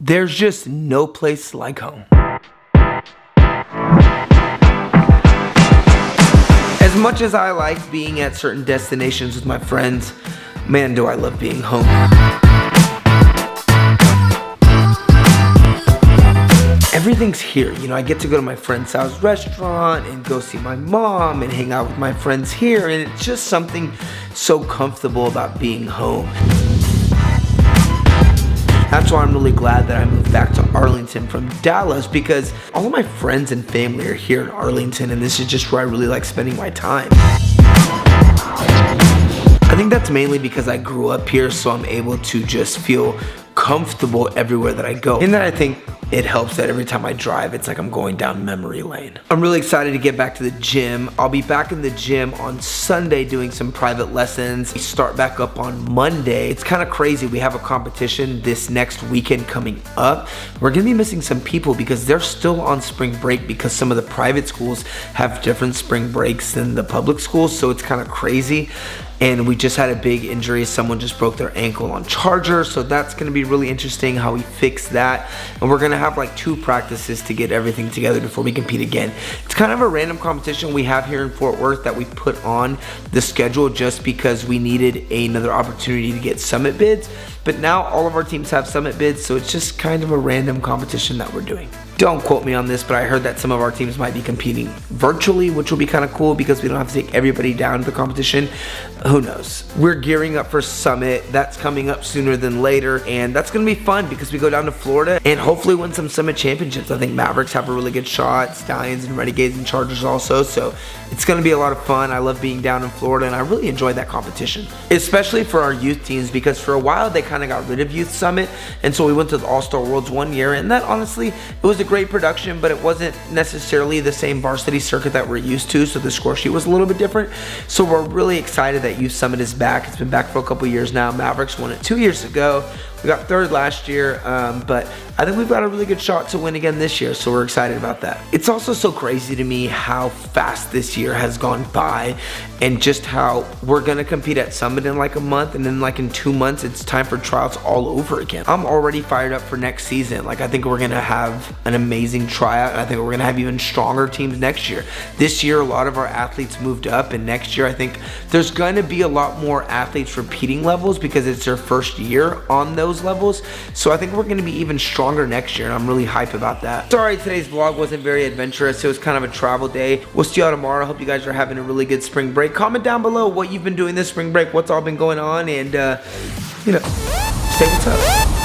There's just no place like home. As much as I like being at certain destinations with my friends, man, do I love being home. Everything's here, you know, I get to go to my friend's house restaurant and go see my mom and hang out with my friends here, and it's just something so comfortable about being home. That's why I'm really glad that I moved back to Arlington from Dallas, because all of my friends and family are here in Arlington, and this is just where I really like spending my time. I think that's mainly because I grew up here, so I'm able to just feel comfortable everywhere that I go. And then I think it helps that every time I drive, it's like I'm going down memory lane. I'm really excited to get back to the gym. I'll be back in the gym on Sunday doing some private lessons. We start back up on Monday. It's kind of crazy. We have a competition this next weekend coming up. We're gonna be missing some people because they're still on spring break, because some of the private schools have different spring breaks than the public schools, so it's kind of crazy. And we just had a big injury. Someone just broke their ankle on Charger, so that's gonna be really interesting how we fix that. And we're gonna have like 2 practices to get everything together before we compete again. It's kind of a random competition we have here in Fort Worth that we put on the schedule just because we needed another opportunity to get summit bids. But now all of our teams have summit bids, so it's just kind of a random competition that we're doing. Don't quote me on this, but I heard that some of our teams might be competing virtually, which will be kind of cool because we don't have to take everybody down to the competition. Who knows? We're gearing up for Summit. That's coming up sooner than later, and that's going to be fun because we go down to Florida and hopefully win some Summit championships. I think Mavericks have a really good shot, Stallions and Renegades and Chargers also, so it's going to be a lot of fun. I love being down in Florida, and I really enjoy that competition, especially for our youth teams, because for a while they kind of got rid of Youth Summit, and so we went to the All-Star Worlds one year, and that honestly, it was a great production, but it wasn't necessarily the same varsity circuit that we're used to, so the score sheet was a little bit different. So we're really excited that Youth Summit is back. It's been back for a couple years now. Mavericks won it 2 years ago. We got 3rd last year, but I think we've got a really good shot to win again this year, so we're excited about that. It's also so crazy to me how fast this year has gone by, and just how we're gonna compete at Summit in like a month, and then like in 2 months, it's time for tryouts all over again. I'm already fired up for next season. Like, I think we're gonna have an amazing tryout, and I think we're gonna have even stronger teams next year. This year, a lot of our athletes moved up, and next year, I think there's gonna be a lot more athletes repeating levels because it's their first year on those levels. So I think we're going to be even stronger next year, and I'm really hyped about that. Sorry today's vlog wasn't very adventurous. It was kind of a travel day. We'll see y'all tomorrow. Hope you guys are having a really good spring break. Comment down below what you've been doing this spring break, what's all been going on, and you know, say what's up.